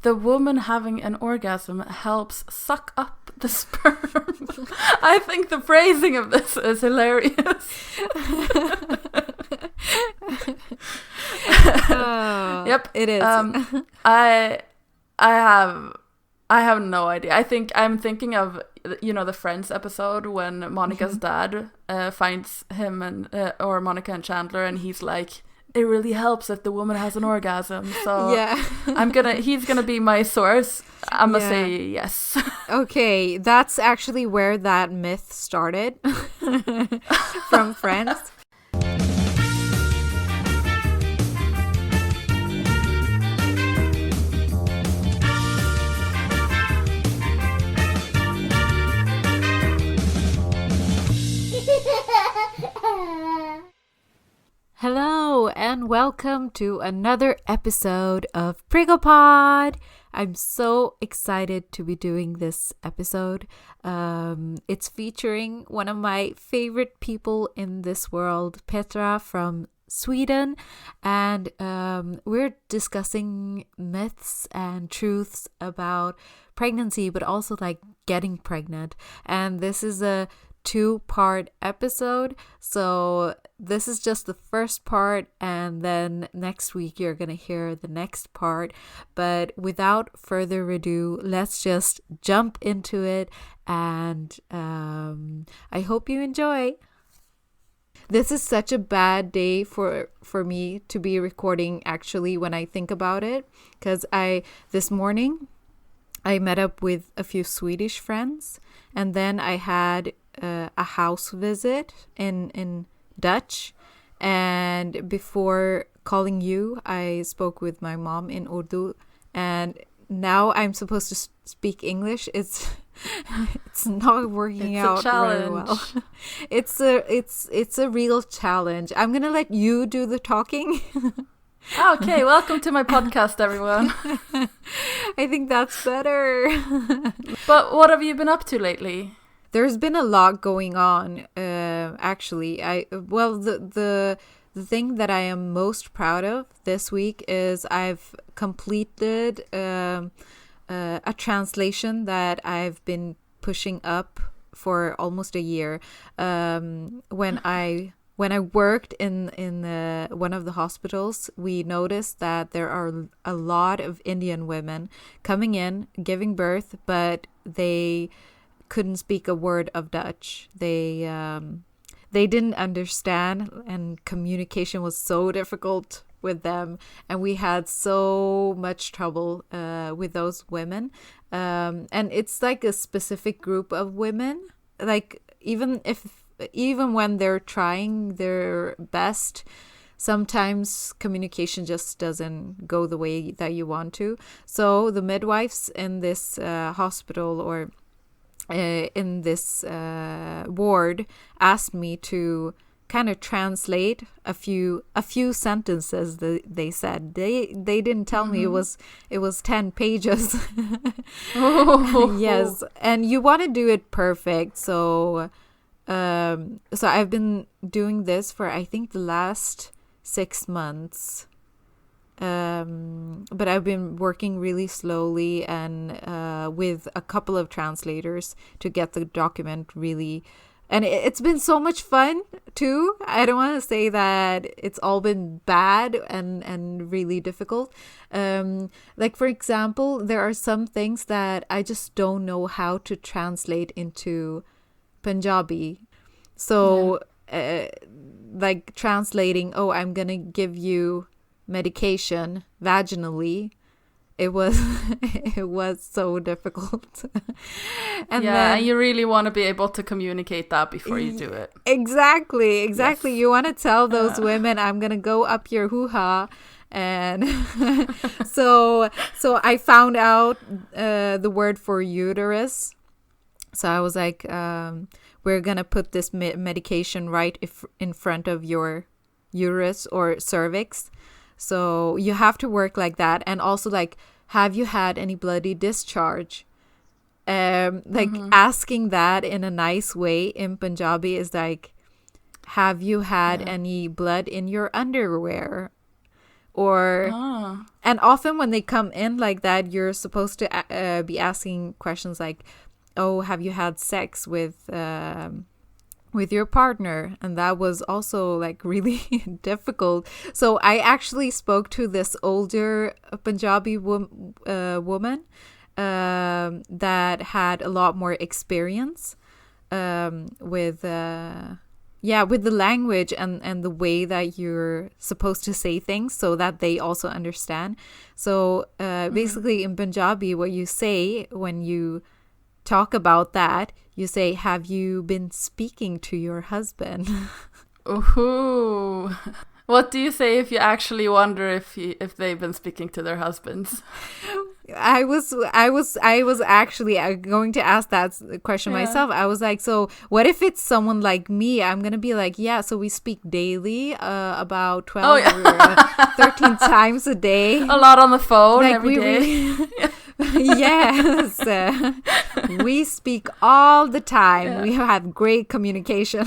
the woman having an orgasm helps suck up the sperm. I think the phrasing of this is hilarious. Yep, it is. I have no idea. I think I'm thinking of, you know, the Friends episode when Monica's dad finds him and or Monica and Chandler, and he's like, it really helps if the woman has an orgasm. So yeah. he's gonna be my source. I'm gonna say yes. Okay, that's actually where that myth started from Friends. Hello and welcome to another episode of Pregopod. I'm so excited to be doing this episode. It's featuring one of my favorite people in this world, Petra from Sweden, and we're discussing myths and truths about pregnancy, but also like getting pregnant. And this is a 2-part episode, so this is just the first part, and then next week you're gonna hear the next part. But without further ado, let's just jump into it, and I hope you enjoy. This is such a bad day for me to be recording, actually, when I think about it, because this morning I met up with a few Swedish friends, and then I had a house visit in Dutch, and before calling you I spoke with my mom in Urdu, and now I'm supposed to speak English. It's not working out very well. It's a real challenge. I'm gonna let you do the talking. Okay, welcome to my podcast, everyone. I think that's better. But what have you been up to lately? There's been a lot going on, actually. The thing that I am most proud of this week is I've completed a translation that I've been pushing up for almost a year. When I worked in one of the hospitals, we noticed that there are a lot of Indian women coming in, giving birth, but they couldn't speak a word of Dutch. They didn't understand, and communication was so difficult with them, and we had so much trouble with those women. And it's like a specific group of women. Like even when they're trying their best, sometimes communication just doesn't go the way that you want to. So the midwives in this hospital or in this ward asked me to kind of translate a few sentences that they said. They didn't tell me it was 10 pages. Oh. Yes, and you want to do it perfect, so I've been doing this for I think the last 6 months. But I've been working really slowly and with a couple of translators to get the document really, and it's been so much fun too. I don't want to say that it's all been bad and really difficult. Like for example, there are some things that I just don't know how to translate into Punjabi. So like translating, I'm gonna give you medication vaginally, it was so difficult. And then you really want to be able to communicate that before you do it. Exactly. Yes. You want to tell those women, I'm gonna go up your hoo-ha. And so I found out the word for uterus. So I was like, we're gonna put this medication right in front of your uterus or cervix. So you have to work like that. And also, like, have you had any bloody discharge? Asking that in a nice way in Punjabi is like, have you had any blood in your underwear? Or Oh. and often when they come in like that, you're supposed to be asking questions like, oh, have you had sex with your partner? And that was also like really difficult. So I actually spoke to this older Punjabi woman that had a lot more experience with with the language and the way that you're supposed to say things so that they also understand. So basically in Punjabi, what you say when you talk about that, you say, have you been speaking to your husband? Ooh. What do you say if you actually wonder if they've been speaking to their husbands? I was actually going to ask that question myself. I was like, so what if it's someone like me? I'm gonna be like, yeah, so we speak daily, about 12 or 13 times a day. A lot on the phone, like every day. Yes, we speak all the time. Yeah. We have great communication.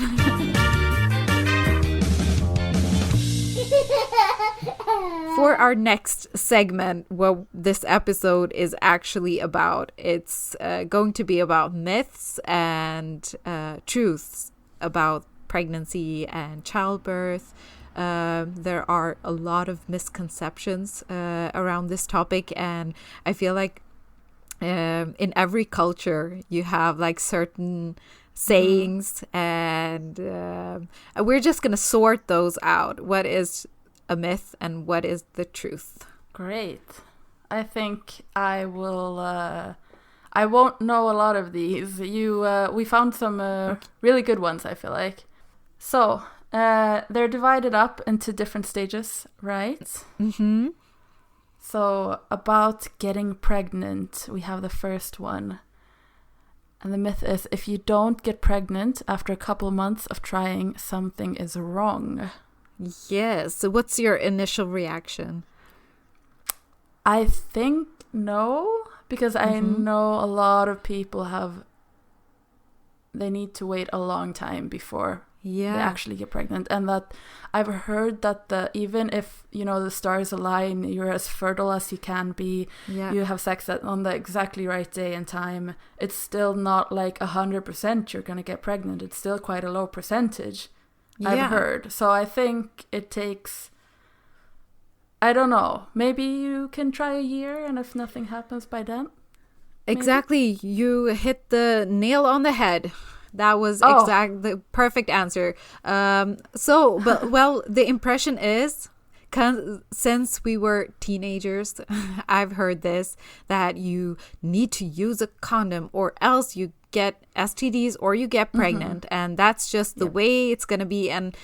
For our next segment, what this episode is actually about, it's going to be about myths and truths about pregnancy and childbirth. There are a lot of misconceptions around this topic, and I feel like in every culture you have like certain sayings, and we're just gonna sort those out. What is a myth and what is the truth? Great. I think I will I won't know a lot of these. We found some really good ones, I feel like. So they're divided up into different stages, right? Mm-hmm. So about getting pregnant, we have the first one. And the myth is, if you don't get pregnant after a couple months of trying, something is wrong. Yes. So what's your initial reaction? I think no, because I know a lot of people they need to wait a long time before they actually get pregnant. And that I've heard that even if, the stars align, you're as fertile as you can be, you have sex on the exactly right day and time, it's still not like 100% you're going to get pregnant. It's still quite a low percentage. I've heard. So I think it takes, I don't know, maybe you can try a year, and if nothing happens by then. Exactly. Maybe? You hit the nail on the head. That was the perfect answer. The impression is, since we were teenagers, I've heard this, that you need to use a condom or else you get STDs or you get pregnant, and that's just the way it's gonna be. And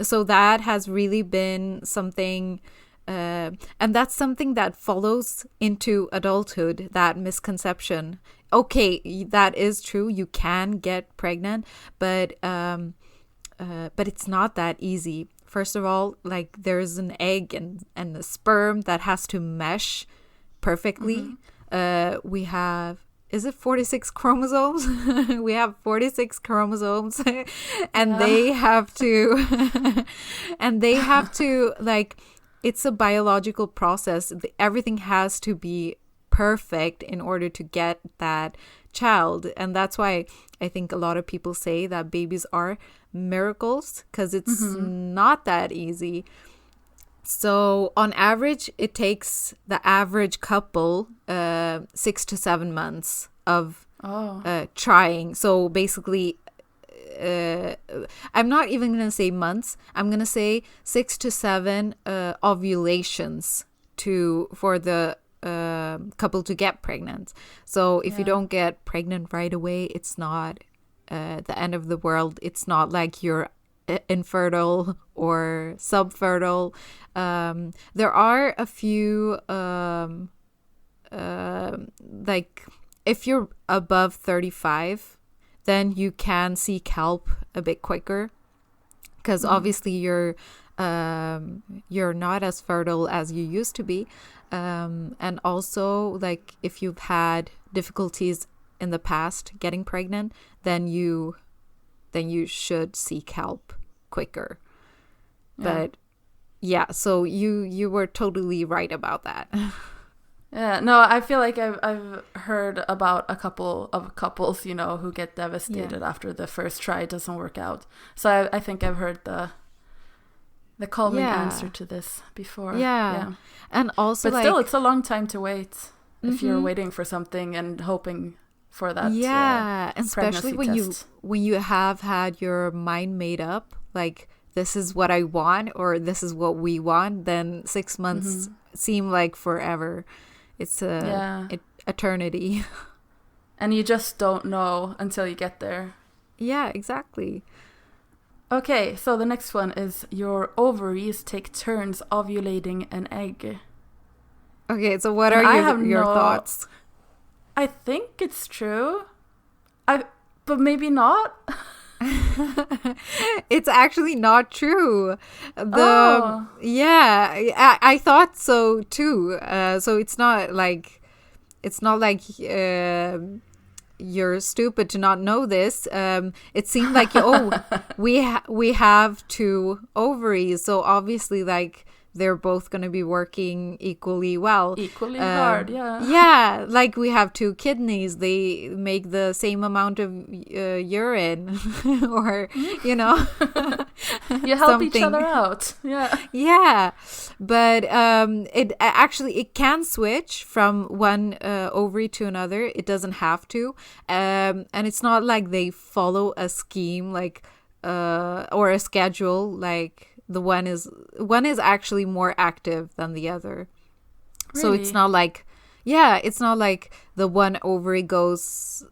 so that has really been something, and that's something that follows into adulthood, that misconception. Okay, that is true, you can get pregnant, but it's not that easy. First of all, like, there's an egg and a sperm that has to mesh perfectly. We have, is it 46 chromosomes? We have 46 chromosomes and they have to like, it's a biological process. Everything has to be perfect in order to get that child. And that's why I think a lot of people say that babies are miracles, because it's not that easy. So on average, it takes the average couple 6 to 7 months of trying. So basically, I'm not even going to say months. I'm going to say 6 to 7 ovulations for the couple to get pregnant. So if you don't get pregnant right away, it's not the end of the world. It's not like you're infertile or subfertile. There are a few like, if you're above 35, then you can seek help a bit quicker, because obviously you're not as fertile as you used to be, and also, like, if you've had difficulties in the past getting pregnant, then you should seek help quicker. But Yeah, so you were totally right about that. Yeah, no, I feel like I've heard about a couple of couples, who get devastated after the first try doesn't work out. So I think I've heard the calming answer to this before. Yeah. And also, but still, it's a long time to wait if you're waiting for something and hoping for that. Yeah, especially when you have had your mind made up, like this is what I want or this is what we want, then 6 months seem like forever. It's eternity. And you just don't know until you get there. Yeah, exactly. Okay, so the next one is your ovaries take turns ovulating an egg. Okay, so what are your thoughts? I think it's true. But maybe not. It's actually not true. Yeah, I thought so too. So it's not like you're stupid to not know this. It seemed like we have two ovaries, so obviously like they're both going to be working equally well. Equally hard, yeah. Yeah, like we have two kidneys. They make the same amount of urine or, You help each other out. Yeah. Yeah. But it can switch from one ovary to another. It doesn't have to. And it's not like they follow a scheme like or a schedule like the one is actually more active than the other. Really? So it's not like the one ovary goes,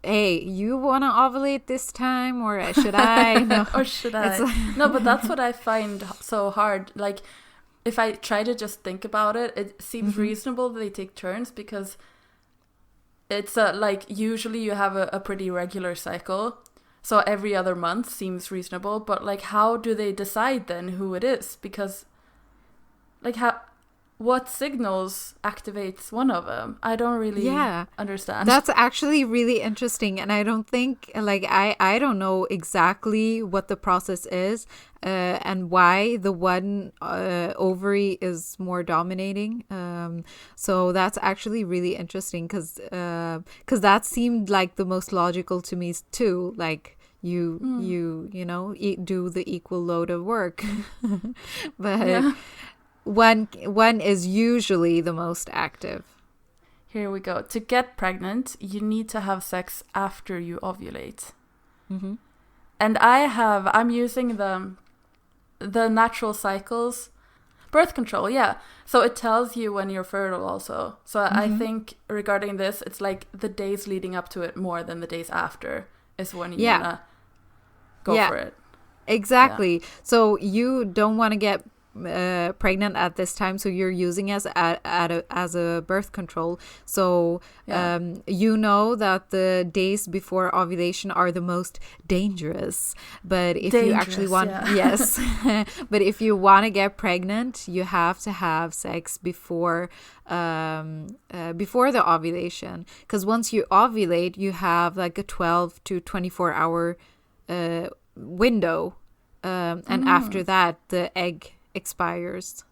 hey, you want to ovulate this time or should I? No. Or should I? No, but that's what I find so hard. Like if I try to just think about it, it seems reasonable that they take turns because it's like usually you have a pretty regular cycle. So every other month seems reasonable, but like how do they decide then who it is? Because like what signals activates one of them? I don't really understand. That's actually really interesting, and I don't think like I don't know exactly what the process is and why the one ovary is more dominating. So that's actually really interesting because that seemed like the most logical to me too. Like you do the equal load of work, but. One is usually the most active. Here we go. To get pregnant, you need to have sex after you ovulate. Mm-hmm. And I'm using the natural cycles, birth control, yeah. So it tells you when you're fertile also. So I think regarding this, it's like the days leading up to it more than the days after is when you want to go for it. Exactly. Yeah. So you don't want to get pregnant at this time, so you're using as a birth control. So you know that the days before ovulation are the most dangerous. But if you actually want, but if you want to get pregnant, you have to have sex before the ovulation. Because once you ovulate, you have like a 12 to 24 hour window, and after that, the egg expires.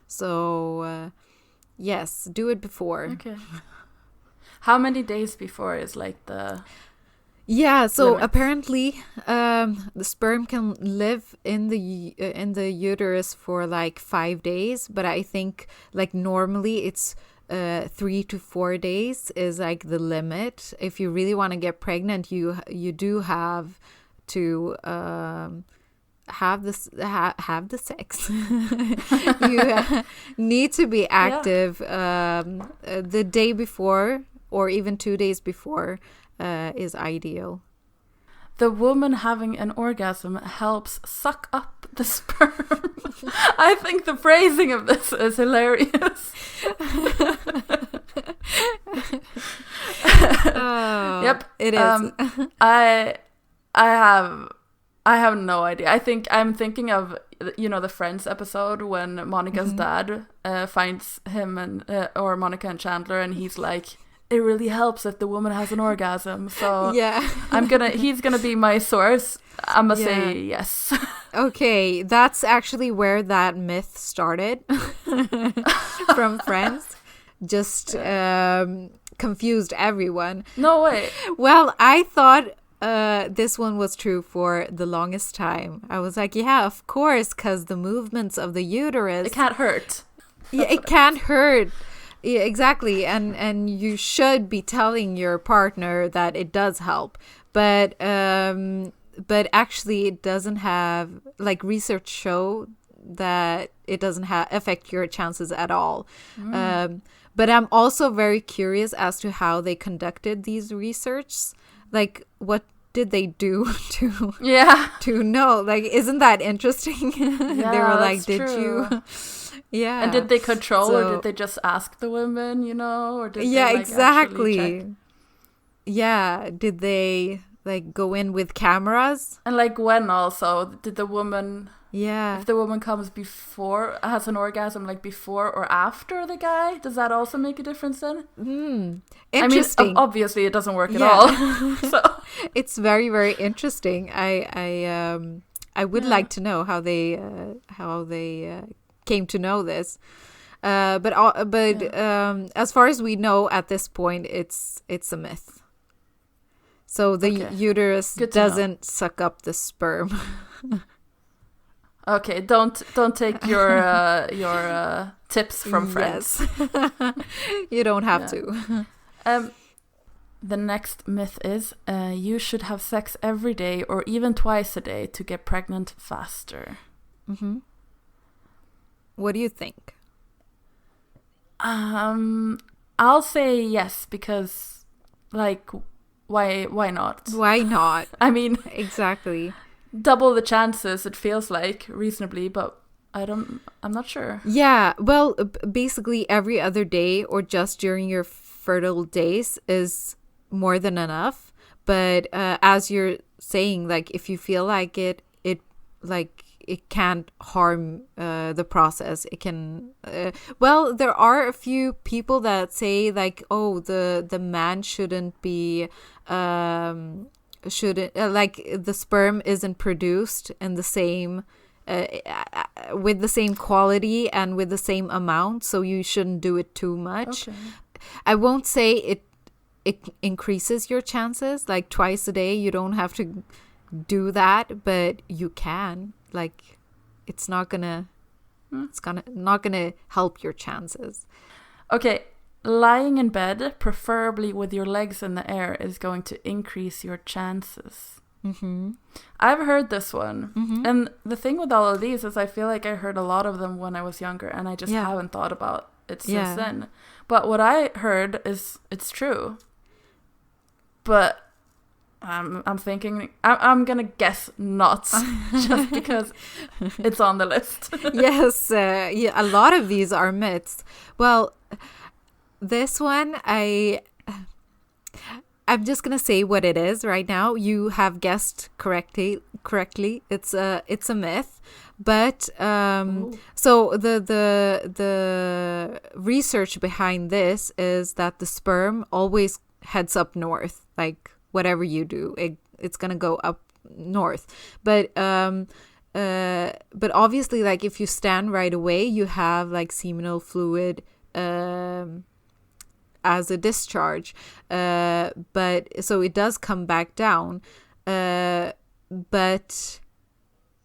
So yes, do it before. Okay. How many days before is like the so limit? Apparently the sperm can live in the uterus for like 5 days, but I think like normally it's 3 to 4 days is like the limit. If you really want to get pregnant, you do have to have the sex. You need to be active the day before or even 2 days before is ideal. The woman having an orgasm helps suck up the sperm. I think the phrasing of this is hilarious. Yep, it is. I have no idea. I think I'm thinking of the Friends episode when Monica's dad finds him and or Monica and Chandler, and he's like, it really helps if the woman has an orgasm. So he's gonna be my source. I'm gonna say yes. Okay, that's actually where that myth started from Friends. Just confused everyone. No way. Well, I thought this one was true for the longest time. I was like, yeah, of course, because the movements of the uterus. It can't hurt. Yeah, it can't hurt. Yeah, exactly. And you should be telling your partner that it does help. But actually it doesn't have, like, research show that it doesn't affect your chances at all. But I'm also very curious as to how they conducted these research. Like, what did they do to know? Like, isn't that interesting? Yeah, they were like, did true. you? Yeah. And did they control, or did they just ask the women, or did yeah, they, like, exactly. actually check? Yeah, did they, like, go in with cameras? And, like, when also did the woman... Yeah. If the woman comes has an orgasm, like, before or after the guy, does that also make a difference then? Interesting. I mean, obviously it doesn't work at all. So it's very, very interesting. I would like to know how they came to know this. But as far as we know at this point, it's a myth. So the uterus doesn't suck up the sperm. Okay, don't take your tips from Friends. Yes. You don't have to. The next myth is you should have sex every day or even twice a day to get pregnant faster. Mm-hmm. What do you think? I'll say yes, because, like, why not? Why not? I mean, exactly. Double the chances, it feels like, reasonably, but I'm not sure. Yeah, well, basically every other day or just during your fertile days is more than enough. But as you're saying, like, if you feel like it can't harm the process. It can. Well, there are a few people that say, like, oh, the man shouldn't be. Like, the sperm isn't produced in the same with the same quality and with the same amount, so you shouldn't do it too much. Okay. I won't say it increases your chances, like, twice a day. You don't have to do that, but you can. Like, it's not gonna help your chances. Okay. Lying in bed, preferably with your legs in the air, is going to increase your chances. Mm-hmm. I've heard this one. Mm-hmm. And the thing with all of these is I feel like I heard a lot of them when I was younger, and I just haven't thought about it since then. But what I heard is it's true. But I'm thinking, I'm going to guess not, just because it's on the list. Yes, a lot of these are myths. Well... This one, I'm just gonna say what it is right now. You have guessed correctly. It's a myth, but so the research behind this is that the sperm always heads up north. Like, whatever you do, it's gonna go up north. But obviously, like, if you stand right away, you have, like, seminal fluid. As a discharge, but so it does come back down, but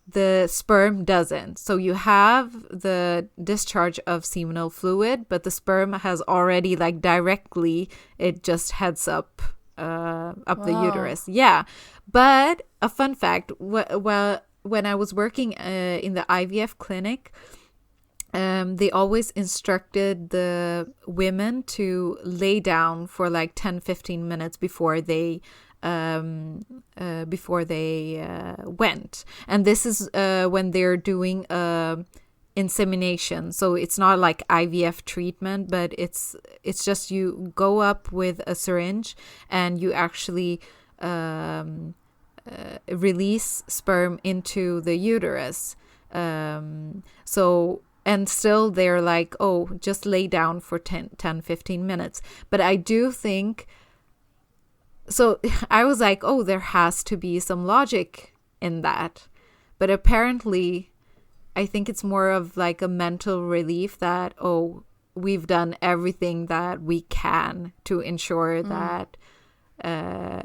the sperm doesn't. So you have the discharge of seminal fluid, but the sperm has already, like, directly, it just heads up the uterus. Yeah, but a fun fact: well, when I was working in the IVF clinic. They always instructed the women to lay down for, like, 10-15 minutes before they went. And this is when they're doing insemination. So it's not like IVF treatment, but it's just you go up with a syringe and you actually release sperm into the uterus. And still they're like, oh, just lay down for 10-15 minutes. But I do think, so I was like, oh, there has to be some logic in that. But apparently, I think it's more of like a mental relief that, oh, we've done everything that we can to ensure that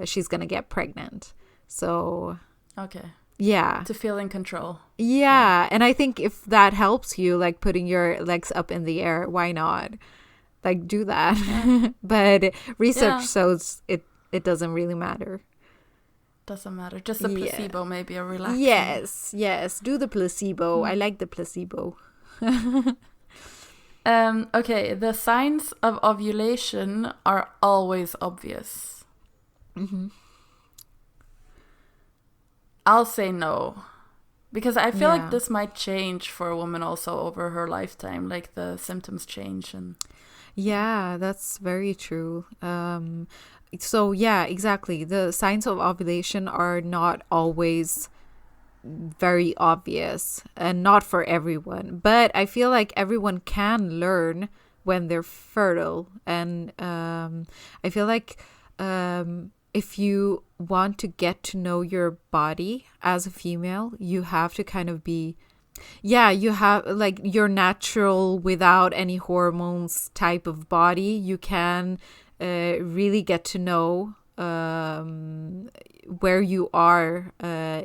she's going to get pregnant. So, okay. Yeah. To feel in control. Yeah. And I think if that helps you, like putting your legs up in the air, why not? Like, do that. Yeah. But research shows it doesn't really matter. Doesn't matter. Just a placebo, maybe a relaxing. Yes. Do the placebo. I like the placebo. Okay, the signs of ovulation are always obvious. Mm-hmm. I'll say no. Because I feel like this might change for a woman also over her lifetime. Like the symptoms change. And yeah, that's very true. So yeah, exactly. The signs of ovulation are not always very obvious and not for everyone. But I feel like everyone can learn when they're fertile. And I feel like if you want to get to know your body as a female, you have to kind of be, you have like your natural without any hormones type of body. You can really get to know where you are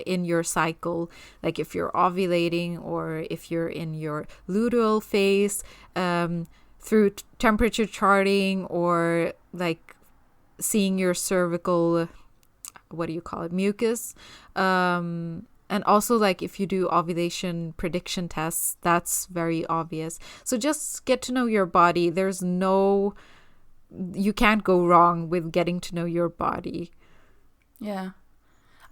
in your cycle, like if you're ovulating or if you're in your luteal phase, through temperature charting or like seeing your cervical, what do you call it, mucus, and also like if you do ovulation prediction tests, that's very obvious. So just get to know your body. You can't go wrong with getting to know your body. Yeah.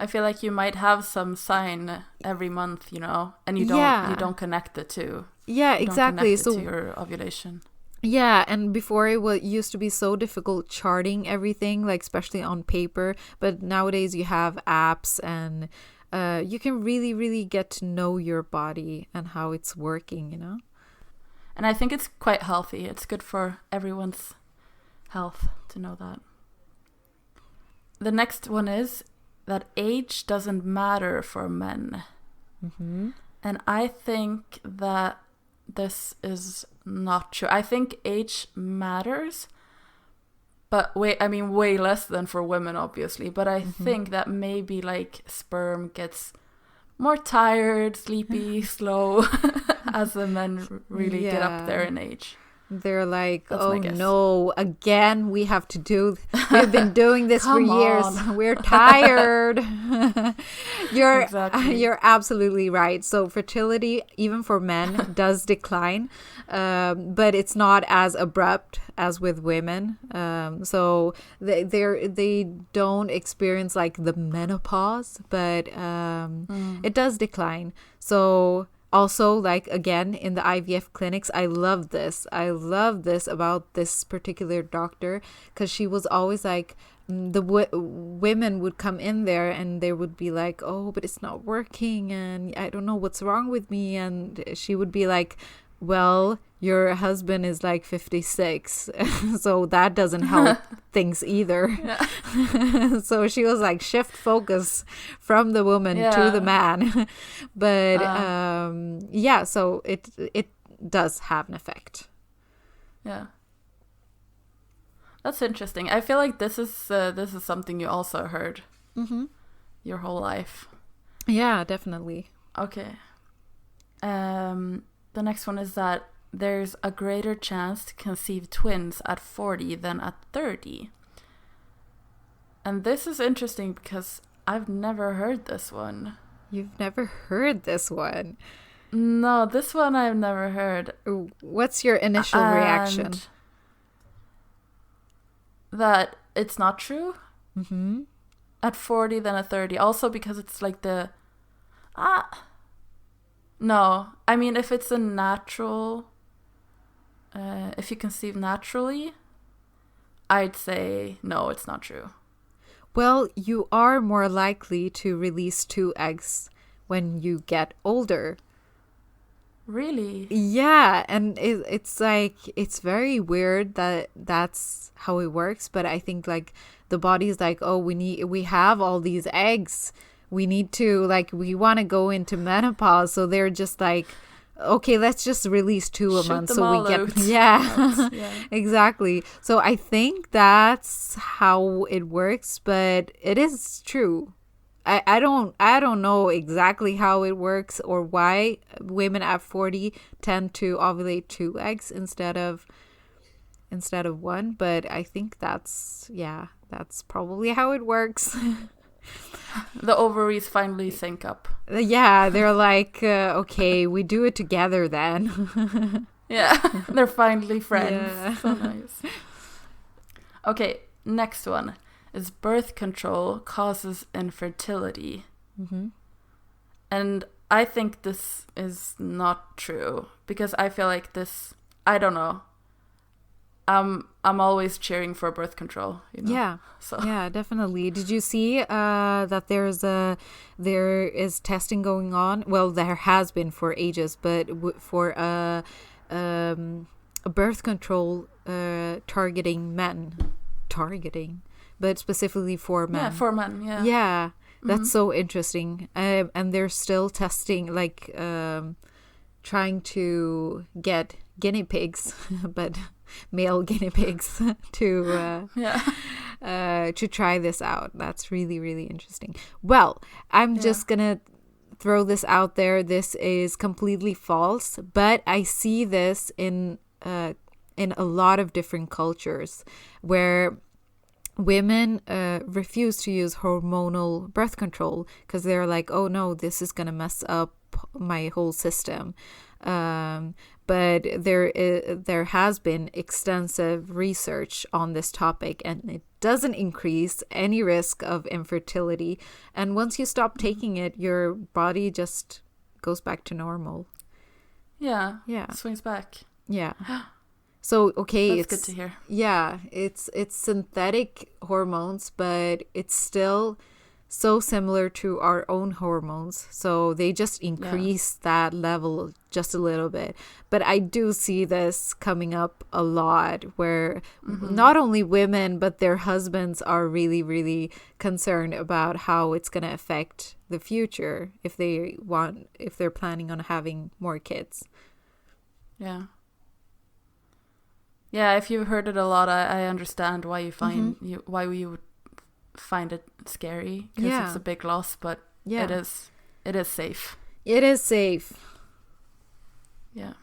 I feel like you might have some sign every month, and you don't connect the two. Yeah, exactly. So to your ovulation. Yeah, and before it used to be so difficult charting everything, like especially on paper. But nowadays you have apps and you can really, really get to know your body and how it's working, And I think it's quite healthy. It's good for everyone's health to know that. The next one is that age doesn't matter for men. Mm-hmm. And I think that this is not true. I think age matters, but way less than for women, obviously. But I think that maybe like sperm gets more tired, sleepy, slow as the men really get up there in age. They're like, that's oh no, again, we've been doing this for years. We're tired. You're absolutely right. So fertility, even for men, does decline, but it's not as abrupt as with women. So they don't experience like the menopause, but it does decline. So also, like, again, in the IVF clinics, I love this about this particular doctor, because she was always like, the women would come in there and they would be like, oh, but it's not working and I don't know what's wrong with me. And she would be like, well, your husband is like 56, so that doesn't help things either. Yeah. So she was like, shift focus from the woman to the man. But so it does have an effect. Yeah, that's interesting. I feel like this is something you also heard your whole life. Yeah, definitely. Okay. The next one is that there's a greater chance to conceive twins at 40 than at 30. And this is interesting because I've never heard this one. You've never heard this one? No, this one I've never heard. What's your initial reaction? That it's not true. Mm-hmm. At 40 than at 30. Also because it's like no, I mean, if it's a natural, if you conceive naturally, I'd say no, it's not true. Well, you are more likely to release 2 eggs when you get older. Really? Yeah, and it's like, it's very weird that that's how it works, but I think like the body's like, oh, we have all these eggs. we need to, like, we want to go into menopause, so they're just like, okay, let's just release 2 a month so we get yeah. Exactly. So I think that's how it works, but it is true. I don't know exactly how it works or why women at 40 tend to ovulate 2 eggs instead of 1, but I think that's probably how it works. The ovaries finally sync up. Yeah, they're like, okay, we do it together then. Yeah, they're finally friends. Yeah. So nice. Okay, next one is birth control causes infertility. Mm-hmm. And I think this is not true because I feel like this, I don't know. I'm always cheering for birth control, you know? Yeah. So. Yeah, definitely. Did you see that there is testing going on? Well, there has been for ages, but for a birth control targeting, but specifically for men. Yeah, for men. Yeah. Yeah, that's so interesting. And they're still testing, like trying to get guinea pigs, but male guinea pigs to try this out. That's really, really interesting. Well, I'm just gonna throw this out there. This is completely false, but I see this in a lot of different cultures where women refuse to use hormonal birth control because they're like, oh no, this is gonna mess up my whole system. But there has been extensive research on this topic, and it doesn't increase any risk of infertility. And once you stop taking it, your body just goes back to normal. Yeah. Yeah. Swings back. Yeah. So, okay. That's good to hear. Yeah. It's synthetic hormones, but it's still so similar to our own hormones, so they just increase that level just a little bit. But I do see this coming up a lot where not only women but their husbands are really, really concerned about how it's going to affect the future if they're planning on having more kids. Yeah, if you've heard it a lot, I understand why you find why you would find it scary, because it's a big loss, but it is safe. It is safe. Yeah.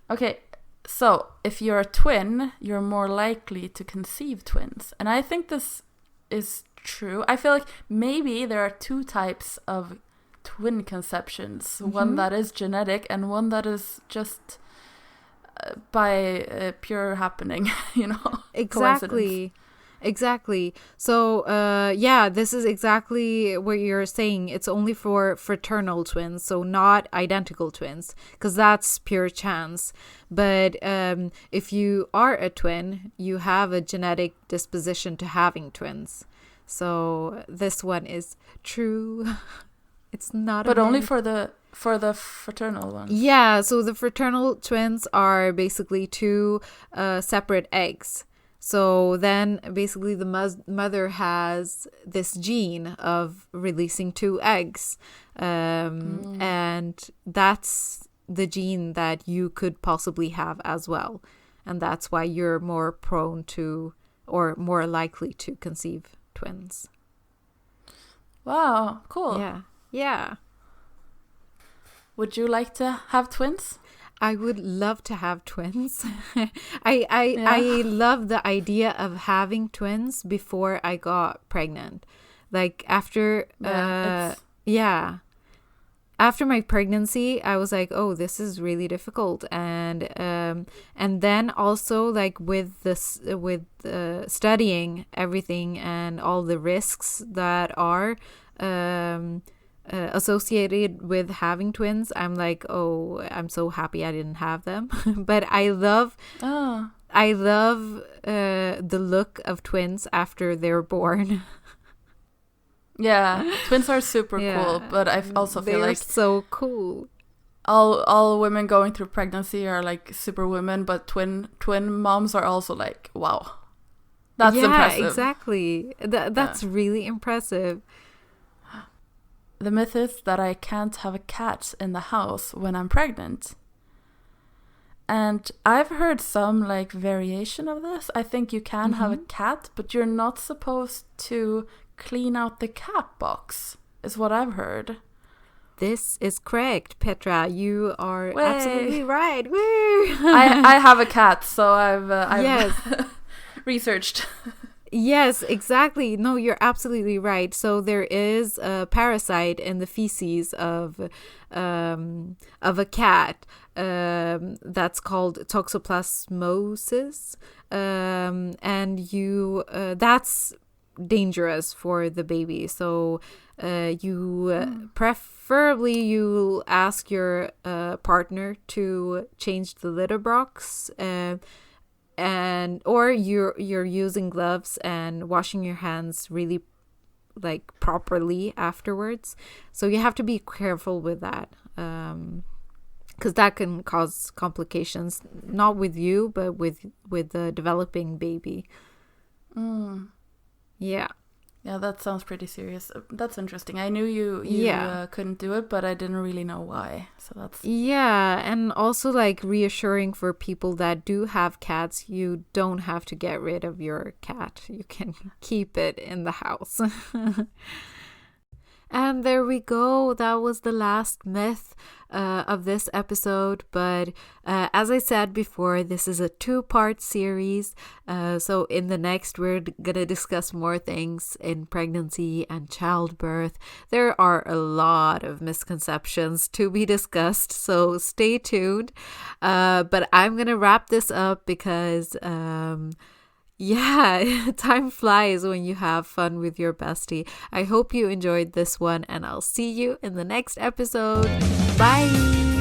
Okay, so if you're a twin, you're more likely to conceive twins. And I think this is true. I feel like maybe there are 2 types of twin conceptions. One that is genetic and one that is just by pure happening, you know. Exactly. Exactly. So, this is exactly what you're saying. It's only for fraternal twins, so not identical twins, because that's pure chance. But if you are a twin, you have a genetic disposition to having twins. So this one is true. It's not. But only for the fraternal ones. Yeah. So the fraternal twins are basically 2 separate eggs. So then basically the mother has this gene of releasing 2 eggs. And that's the gene that you could possibly have as well. And that's why you're more prone to, or more likely to, conceive twins. Wow, cool. Yeah. Yeah. Would you like to have twins? I would love to have twins. I love the idea of having twins before I got pregnant. Like after after my pregnancy, I was like, oh, this is really difficult. And then also like with studying everything and all the risks that are associated with having twins, I'm like, oh, I'm so happy I didn't have them. But I love the look of twins after they're born. Yeah, twins are super cool, but I also feel like they're so cool. All women going through pregnancy are like super women, but twin moms are also like, wow, that's impressive. Exactly. That's really impressive. the myth is that I can't have a cat in the house when I'm pregnant. And I've heard some like variation of this. I think you can have a cat, but you're not supposed to clean out the cat box, is what I've heard. This is correct, Petra. You are Way. absolutely right. Woo! I have a cat, so I've Yes. researched. Yes, exactly. No, you're absolutely right. So there is a parasite in the feces of a cat that's called toxoplasmosis, and you that's dangerous for the baby. So preferably you ask your partner to change the litter box. And or you're using gloves and washing your hands really like properly afterwards. So you have to be careful with that, because that can cause complications, not with you but with the developing baby. Yeah, that sounds pretty serious. That's interesting. I knew you couldn't do it, but I didn't really know why. So that's... Yeah, and also like reassuring for people that do have cats, you don't have to get rid of your cat. You can keep it in the house. And there we go. That was the last myth of this episode. But as I said before, this is a 2-part series. So in the next, we're going to discuss more things in pregnancy and childbirth. There are a lot of misconceptions to be discussed, so stay tuned. But I'm going to wrap this up because... yeah, time flies when you have fun with your bestie. I hope you enjoyed this one, and I'll see you in the next episode. Bye!